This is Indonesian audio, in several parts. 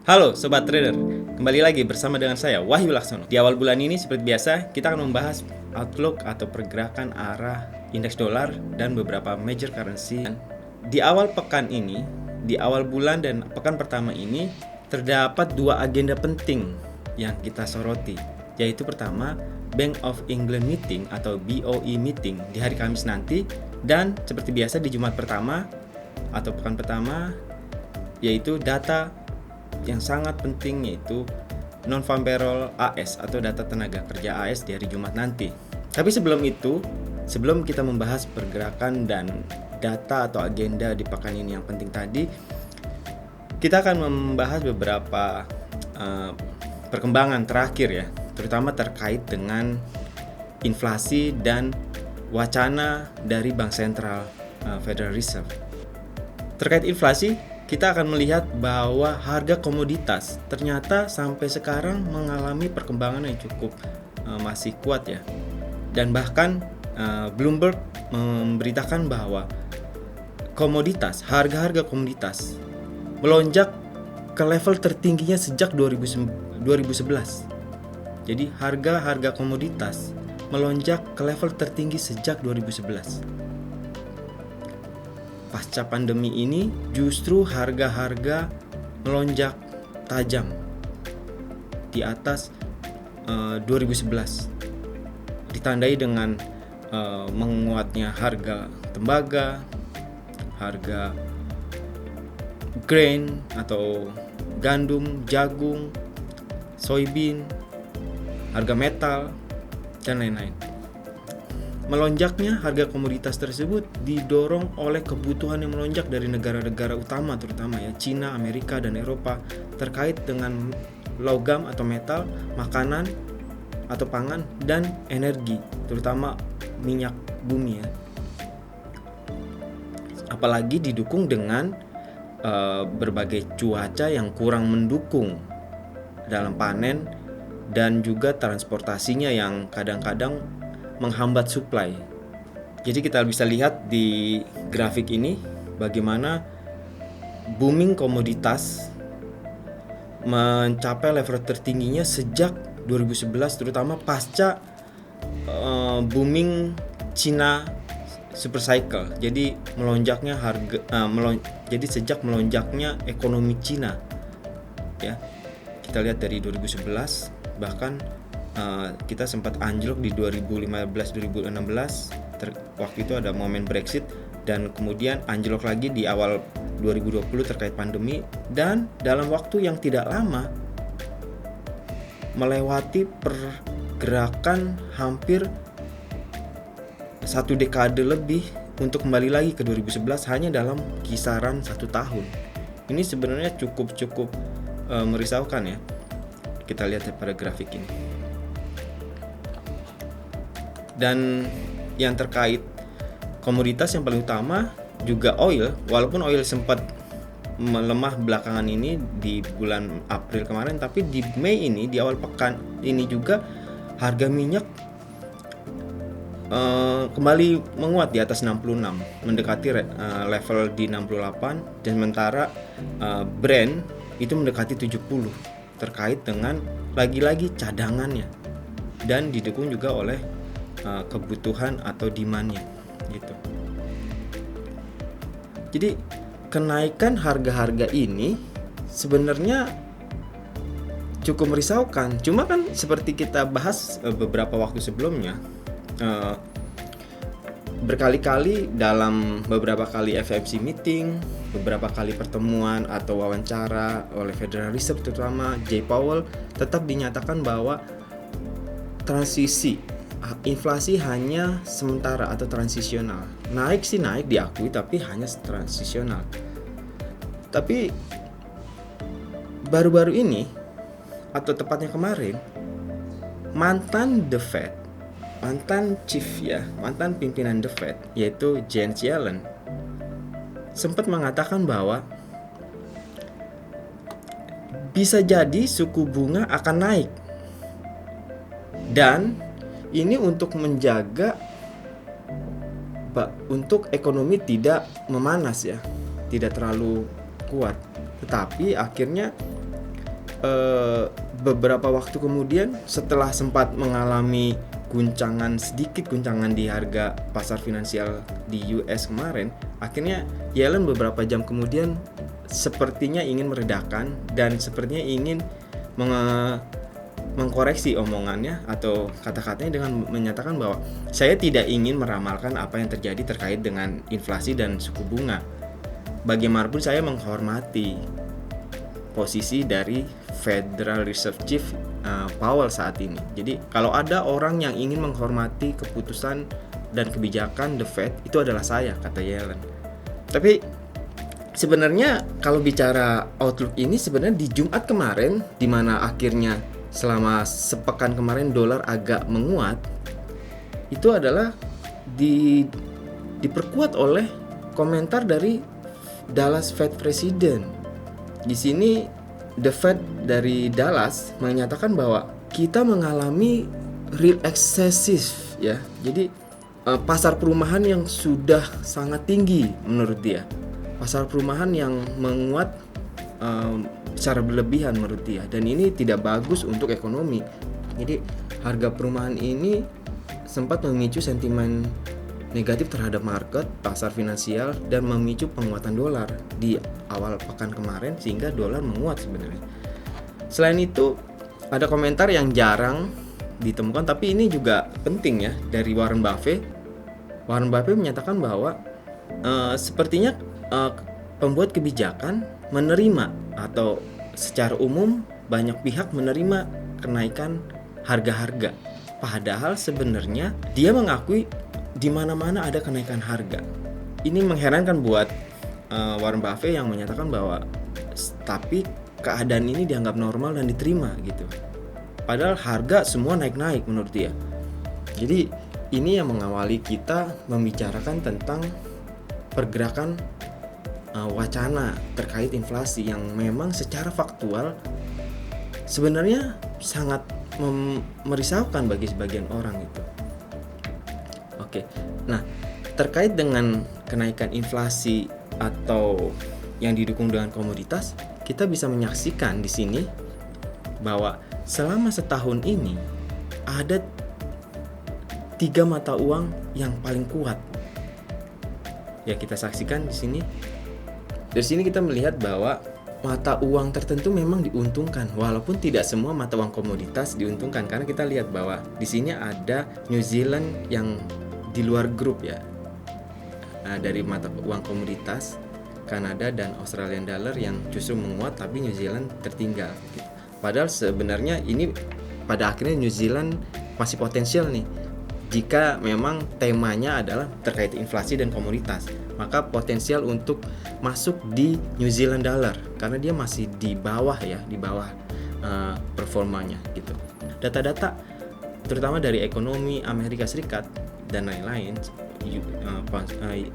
Halo Sobat Trader, kembali lagi bersama dengan saya Wahyu Laksono. Di awal bulan ini seperti biasa kita akan membahas outlook atau pergerakan arah indeks dolar dan beberapa major currency. Di awal pekan ini, di awal bulan dan pekan pertama ini terdapat dua agenda penting yang kita soroti, yaitu pertama Bank of England meeting atau BOE meeting di hari Kamis nanti, dan seperti biasa di Jumat pertama atau pekan pertama yaitu data yang sangat penting, yaitu non-farm payroll AS atau data tenaga kerja AS di hari Jumat nanti. Tapi sebelum itu, sebelum kita membahas pergerakan dan data atau agenda di pekan ini yang penting tadi, kita akan membahas beberapa perkembangan terakhir ya, terutama terkait dengan inflasi dan wacana dari Bank Sentral Federal Reserve. Terkait inflasi, kita akan melihat bahwa harga komoditas ternyata sampai sekarang mengalami perkembangan yang cukup masih kuat ya. Dan bahkan Bloomberg memberitakan bahwa harga-harga komoditas melonjak ke level tertingginya sejak 2011. Jadi harga-harga komoditas melonjak ke level tertinggi sejak 2011. Pasca pandemi ini justru harga-harga melonjak tajam di atas 2011, ditandai dengan menguatnya harga tembaga, harga grain atau gandum, jagung, soybean, harga metal, dan lain-lain. Melonjaknya harga komoditas tersebut didorong oleh kebutuhan yang melonjak dari negara-negara utama, terutama ya Cina, Amerika, dan Eropa, terkait dengan logam atau metal, makanan atau pangan, dan energi, terutama minyak bumi ya. Apalagi didukung dengan berbagai cuaca yang kurang mendukung dalam panen, dan juga transportasinya yang kadang-kadang menghambat supply. Jadi kita bisa lihat di grafik ini bagaimana booming komoditas mencapai level tertingginya sejak 2011, terutama pasca booming Cina super cycle. Jadi melonjaknya jadi sejak melonjaknya ekonomi Cina ya. Kita lihat dari 2011, bahkan kita sempat anjlok di 2015-2016. Waktu itu ada momen Brexit, dan kemudian anjlok lagi di awal 2020 terkait pandemi, dan dalam waktu yang tidak lama melewati pergerakan hampir satu dekade lebih untuk kembali lagi ke 2011 hanya dalam kisaran 1 tahun. Ini sebenarnya cukup merisaukan ya. Kita lihat pada grafik ini. Dan yang terkait komoditas yang paling utama juga oil, walaupun oil sempat melemah belakangan ini di bulan April kemarin, tapi di Mei ini, di awal pekan ini juga harga minyak kembali menguat di atas 66, mendekati level di 68, dan sementara Brent itu mendekati 70, terkait dengan lagi-lagi cadangannya, dan didukung juga oleh kebutuhan atau demand-nya gitu. Jadi kenaikan harga-harga ini sebenarnya cukup merisaukan. Cuma kan seperti kita bahas beberapa waktu sebelumnya, berkali-kali dalam beberapa kali FOMC meeting, beberapa kali pertemuan atau wawancara oleh Federal Reserve, terutama Jay Powell, tetap dinyatakan bahwa inflasi hanya sementara atau transisional. Naik diakui, tapi hanya transisional. Tapi baru-baru ini, atau tepatnya kemarin, mantan pimpinan The Fed, yaitu Janet Yellen, sempat mengatakan bahwa bisa jadi suku bunga akan naik, dan ini untuk menjaga untuk ekonomi tidak memanas ya, tidak terlalu kuat. Tetapi akhirnya beberapa waktu kemudian setelah sempat mengalami sedikit guncangan di harga pasar finansial di US kemarin, akhirnya Yellen beberapa jam kemudian sepertinya ingin meredakan dan sepertinya ingin mengkoreksi omongannya atau kata-katanya dengan menyatakan bahwa saya tidak ingin meramalkan apa yang terjadi terkait dengan inflasi dan suku bunga. Bagaimanapun saya menghormati posisi dari Federal Reserve Chief Powell saat ini. Jadi kalau ada orang yang ingin menghormati keputusan dan kebijakan The Fed, itu adalah saya, kata Yellen. Tapi sebenarnya kalau bicara outlook ini sebenarnya di Jumat kemarin, di mana akhirnya selama sepekan kemarin dolar agak menguat, itu adalah diperkuat oleh komentar dari Dallas Fed President. Di sini The Fed dari Dallas menyatakan bahwa kita mengalami real excessive ya. Jadi pasar perumahan yang sudah sangat tinggi menurut dia. Pasar perumahan yang menguat secara berlebihan menurut dia, dan ini tidak bagus untuk ekonomi. Jadi harga perumahan ini sempat memicu sentimen negatif terhadap market, pasar finansial, dan memicu penguatan dolar di awal pekan kemarin sehingga dolar menguat sebenarnya. Selain itu, ada komentar yang jarang ditemukan tapi ini juga penting ya dari Warren Buffett. Warren Buffett menyatakan bahwa sepertinya pembuat kebijakan menerima atau secara umum banyak pihak menerima kenaikan harga-harga. Padahal sebenarnya dia mengakui di mana-mana ada kenaikan harga. Ini mengherankan buat Warren Buffett yang menyatakan bahwa tapi keadaan ini dianggap normal dan diterima gitu. Padahal harga semua naik-naik menurut dia. Jadi ini yang mengawali kita membicarakan tentang pergerakan wacana terkait inflasi yang memang secara faktual sebenarnya sangat merisaukan bagi sebagian orang itu. Oke, nah terkait dengan kenaikan inflasi atau yang didukung dengan komoditas, kita bisa menyaksikan di sini bahwa selama setahun ini ada 3 mata uang yang paling kuat. Ya kita saksikan di sini. Dari sini kita melihat bahwa mata uang tertentu memang diuntungkan, walaupun tidak semua mata uang komoditas diuntungkan, karena kita lihat bahwa di sini ada New Zealand yang di luar grup ya, dari mata uang komoditas Kanada dan Australian dollar yang justru menguat tapi New Zealand tertinggal. Padahal sebenarnya ini pada akhirnya New Zealand masih potensial nih. Jika memang temanya adalah terkait inflasi dan komoditas, maka potensial untuk masuk di New Zealand dollar karena dia masih di bawah ya, di bawah performanya gitu. Data-data terutama dari ekonomi Amerika Serikat dan lain-lain,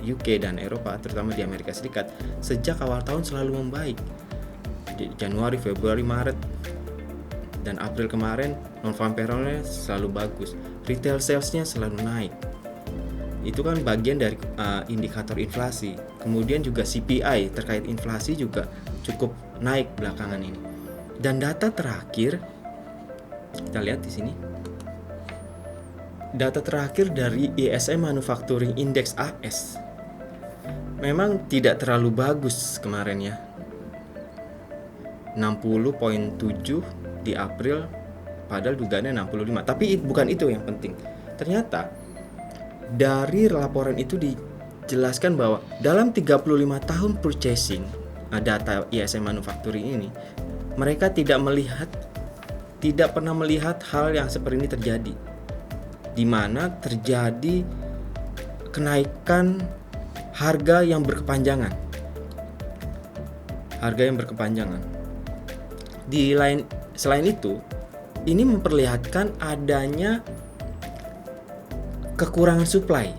UK dan Eropa, terutama di Amerika Serikat, sejak awal tahun selalu membaik. Di Januari, Februari, Maret, dan April kemarin non-farm payroll-nya selalu bagus, retail sales-nya selalu naik. Itu kan bagian dari indikator inflasi. Kemudian juga CPI terkait inflasi juga cukup naik belakangan ini. Dan data terakhir kita lihat di sini. Data terakhir dari ISM Manufacturing Index AS memang tidak terlalu bagus kemarin ya. 60.7 di April, padahal dugaannya 65. Tapi bukan itu yang penting. Ternyata dari laporan itu dijelaskan bahwa dalam 35 tahun purchasing data ISM Manufacturing ini, mereka tidak pernah melihat hal yang seperti ini terjadi, di mana terjadi kenaikan harga yang berkepanjangan. Selain itu, ini memperlihatkan adanya kekurangan supply.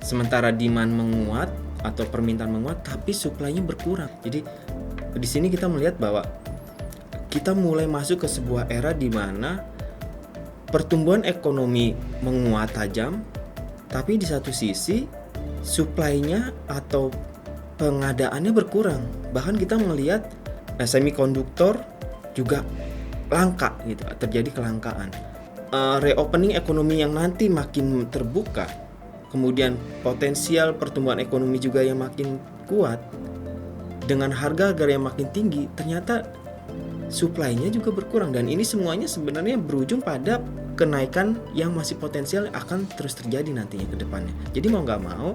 Sementara demand menguat atau permintaan menguat, tapi supply-nya berkurang. Jadi di sini kita melihat bahwa kita mulai masuk ke sebuah era di mana pertumbuhan ekonomi menguat tajam, tapi di satu sisi supply-nya atau pengadaannya berkurang. Bahkan kita melihat semikonduktor juga langka gitu, terjadi kelangkaan. Reopening ekonomi yang nanti makin terbuka, kemudian potensial pertumbuhan ekonomi juga yang makin kuat dengan harga-harga yang makin tinggi, ternyata supply-nya juga berkurang, dan ini semuanya sebenarnya berujung pada kenaikan yang masih potensial akan terus terjadi nantinya ke depannya. Jadi mau nggak mau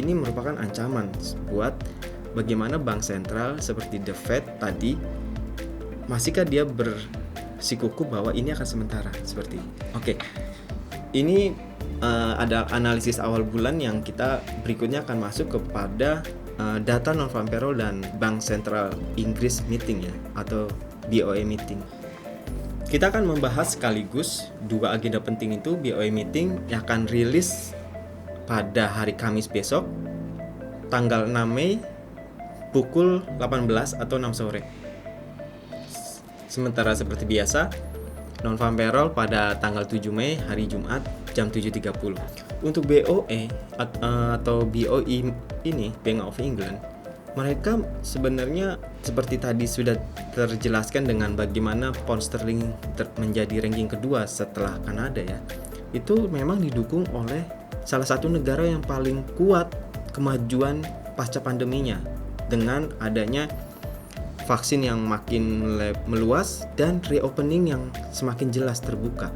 ini merupakan ancaman buat bagaimana bank sentral seperti The Fed tadi, masihkah dia bersikukuh bahwa ini akan sementara seperti ini. Oke. Ini ada analisis awal bulan yang kita berikutnya akan masuk kepada data non-farm payroll dan Bank Sentral Inggris meeting ya, atau BOE meeting. Kita akan membahas sekaligus dua agenda penting itu. BOE meeting yang akan rilis pada hari Kamis besok, tanggal 6 Mei pukul 18 atau 6 sore. Sementara seperti biasa, non-farm payroll pada tanggal 7 Mei hari Jumat jam 7.30. Untuk BOE atau BOE ini, Bank of England, mereka sebenarnya seperti tadi sudah terjelaskan dengan bagaimana pound sterling menjadi ranking kedua setelah Kanada ya. Itu memang didukung oleh salah satu negara yang paling kuat kemajuan pasca pandeminya dengan adanya vaksin yang makin meluas dan reopening yang semakin jelas terbuka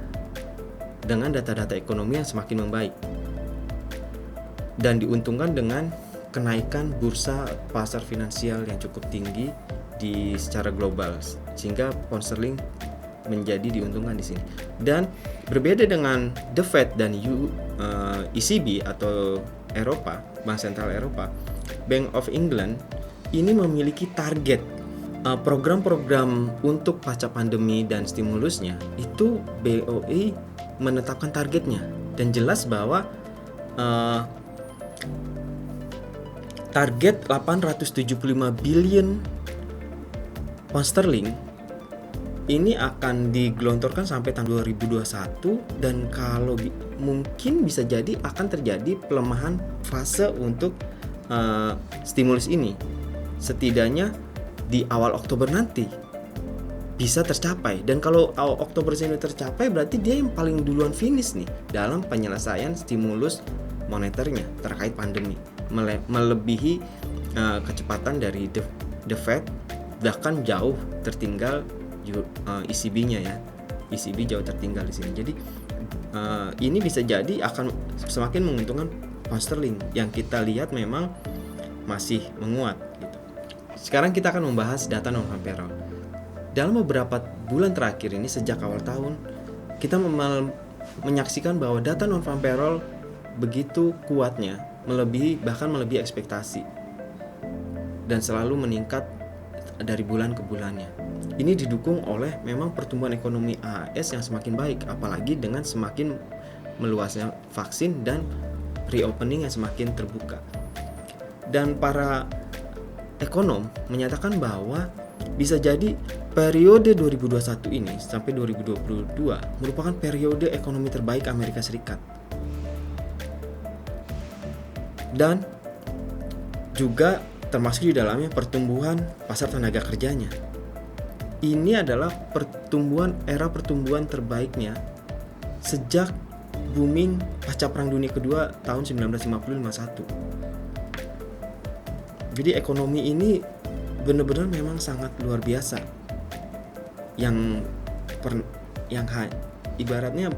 dengan data-data ekonomi yang semakin membaik, dan diuntungkan dengan kenaikan bursa pasar finansial yang cukup tinggi di secara global, sehingga pound sterling menjadi diuntungkan di sini. Dan berbeda dengan The Fed dan ECB atau Eropa, Bank Sentral Eropa, Bank of England ini memiliki target program-program untuk pasca pandemi dan stimulusnya. Itu BOE menetapkan targetnya, dan jelas bahwa target 875 billion pound sterling ini akan digelontorkan sampai tahun 2021, dan kalau mungkin bisa jadi akan terjadi pelemahan fase untuk stimulus ini, setidaknya di awal Oktober nanti bisa tercapai. Dan kalau awal Oktober ini tercapai, berarti dia yang paling duluan finish nih dalam penyelesaian stimulus moneternya terkait pandemi, melebihi kecepatan dari The Fed, bahkan jauh tertinggal ECB-nya ya. ECB jauh tertinggal di sini. Jadi ini bisa jadi akan semakin menguntungkan pound sterling yang kita lihat memang masih menguat gitu. Sekarang kita akan membahas data non-farm payroll. Dalam beberapa bulan terakhir ini sejak awal tahun, kita menyaksikan bahwa data non-farm payroll begitu kuatnya, bahkan melebihi ekspektasi, dan selalu meningkat dari bulan ke bulannya. Ini didukung oleh memang pertumbuhan ekonomi AS yang semakin baik, apalagi dengan semakin meluasnya vaksin dan reopening yang semakin terbuka. Dan para ekonom menyatakan bahwa bisa jadi periode 2021 ini sampai 2022 merupakan periode ekonomi terbaik Amerika Serikat. Dan juga termasuk di dalamnya pertumbuhan pasar tenaga kerjanya. Ini adalah era pertumbuhan terbaiknya sejak booming pasca Perang Dunia Kedua tahun 1950-51. Jadi ekonomi ini benar-benar memang sangat luar biasa. Ibaratnya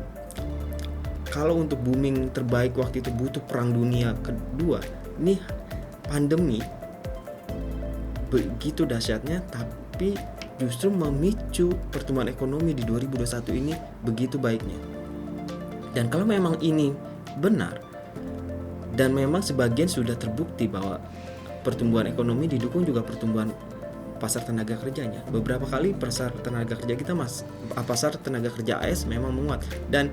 kalau untuk booming terbaik waktu itu butuh Perang Dunia Kedua, ini pandemi begitu dahsyatnya, tapi justru memicu pertumbuhan ekonomi di 2021 ini begitu baiknya. Dan kalau memang ini benar, dan memang sebagian sudah terbukti bahwa pertumbuhan ekonomi didukung juga pertumbuhan pasar tenaga kerjanya. Beberapa kali pasar tenaga kerja kita pasar tenaga kerja AS memang menguat. Dan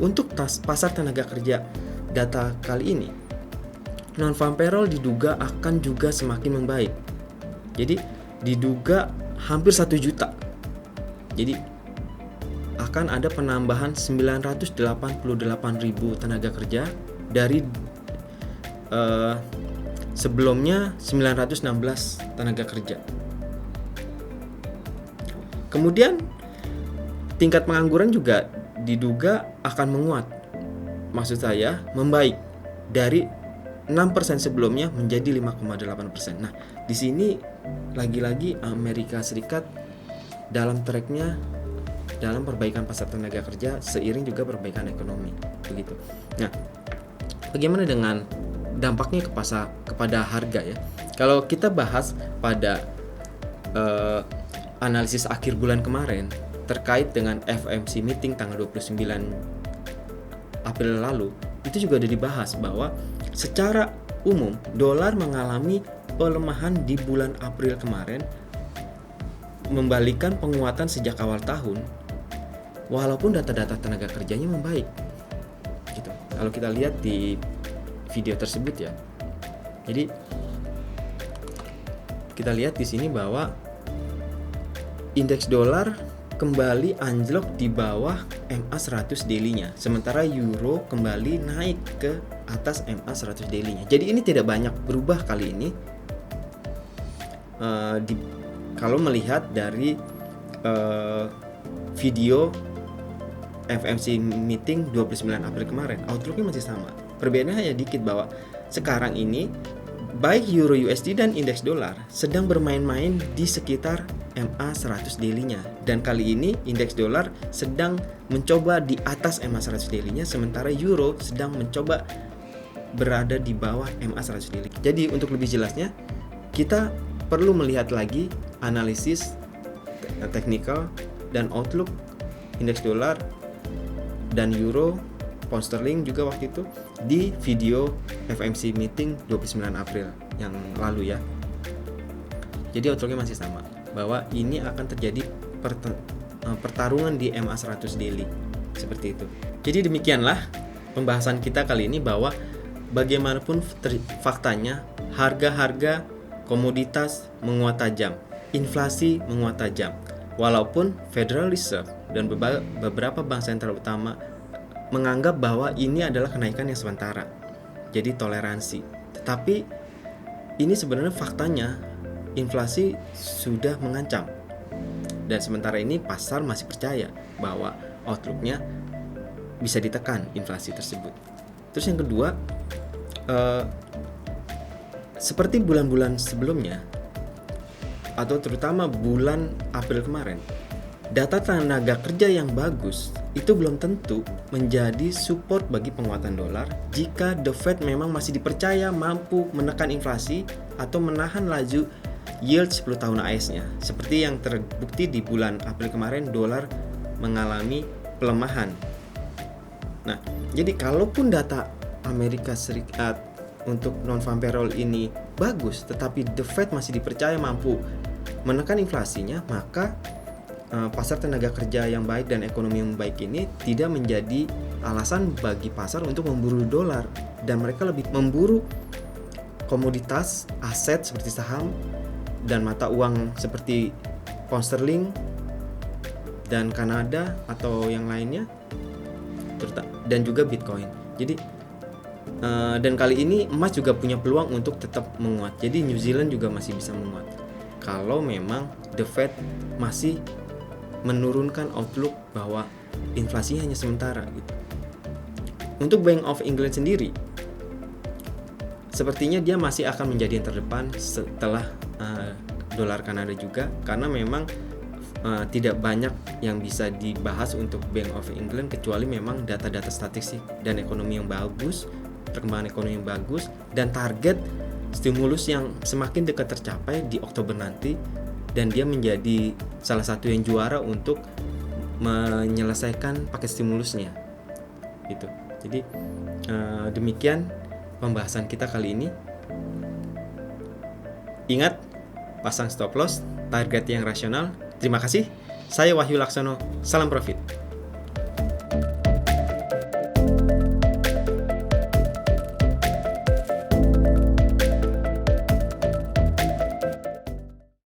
untuk pasar tenaga kerja data kali ini, non-farm payroll diduga akan juga semakin membaik. Jadi diduga hampir 1 juta. Jadi akan ada penambahan 988.000 tenaga kerja dari sebelumnya 916 tenaga kerja. Kemudian tingkat pengangguran juga diduga akan menguat. Maksud saya membaik dari 6% sebelumnya menjadi 5,8%. Nah, di sini lagi-lagi Amerika Serikat dalam tracknya dalam perbaikan pasar tenaga kerja seiring juga perbaikan ekonomi, begitu. Nah, bagaimana dengan dampaknya kepada harga ya? Kalau kita bahas pada analisis akhir bulan kemarin terkait dengan FOMC meeting tanggal 29 April lalu, itu juga ada dibahas bahwa secara umum dolar mengalami pelemahan di bulan April kemarin, membalikan penguatan sejak awal tahun, walaupun data-data tenaga kerjanya membaik. Gitu. Kalau kita lihat di video tersebut ya. Jadi kita lihat di sini bahwa indeks dolar kembali anjlok di bawah MA100 daily-nya, sementara euro kembali naik ke atas MA100 daily-nya. Jadi ini tidak banyak berubah kali ini kalau melihat dari video FOMC meeting 29 April kemarin. Outlook-nya masih sama. Perbedaannya hanya dikit bahwa sekarang ini baik euro USD dan indeks dolar sedang bermain-main di sekitar MA100 daily-nya, dan kali ini indeks dolar sedang mencoba di atas MA100 daily-nya, sementara euro sedang mencoba berada di bawah MA100 daily. Jadi untuk lebih jelasnya kita perlu melihat lagi analisis teknikal dan outlook indeks dolar dan euro, pound sterling juga waktu itu di video FOMC meeting 29 April yang lalu ya. Jadi outlooknya masih sama, bahwa ini akan terjadi pertarungan di MA100 daily seperti itu. Jadi demikianlah pembahasan kita kali ini, bahwa bagaimanapun faktanya harga-harga komoditas menguat tajam, inflasi menguat tajam, walaupun Federal Reserve dan beberapa bank sentral utama menganggap bahwa ini adalah kenaikan yang sementara, jadi toleransi. Tetapi ini sebenarnya faktanya inflasi sudah mengancam, dan sementara ini pasar masih percaya bahwa outlook-nya bisa ditekan inflasi tersebut. Terus yang kedua, seperti bulan-bulan sebelumnya atau terutama bulan April kemarin, data tenaga kerja yang bagus itu belum tentu menjadi support bagi penguatan dolar jika The Fed memang masih dipercaya mampu menekan inflasi atau menahan laju yield 10 tahun AS-nya. Seperti yang terbukti di bulan April kemarin, dolar mengalami pelemahan. Nah, jadi kalaupun data Amerika Serikat untuk non-farm payroll ini bagus, tetapi The Fed masih dipercaya mampu menekan inflasinya, maka pasar tenaga kerja yang baik dan ekonomi yang baik ini tidak menjadi alasan bagi pasar untuk memburu dolar, dan mereka lebih memburu komoditas, aset seperti saham dan mata uang seperti pound sterling dan Kanada atau yang lainnya, dan juga Bitcoin. Jadi dan kali ini emas juga punya peluang untuk tetap menguat. Jadi New Zealand juga masih bisa menguat kalau memang The Fed masih menurunkan outlook bahwa inflasi hanya sementara gitu. Untuk Bank of England sendiri, sepertinya dia masih akan menjadi yang terdepan setelah dolar Kanada juga, karena memang tidak banyak yang bisa dibahas untuk Bank of England kecuali memang data-data statistik dan ekonomi yang bagus, perkembangan ekonomi yang bagus, dan target stimulus yang semakin dekat tercapai di Oktober nanti, dan dia menjadi salah satu yang juara untuk menyelesaikan paket stimulusnya gitu. Jadi demikian pembahasan kita kali ini. Ingat, pasang stop loss, target yang rasional. Terima kasih. Saya Wahyu Laksono. Salam profit.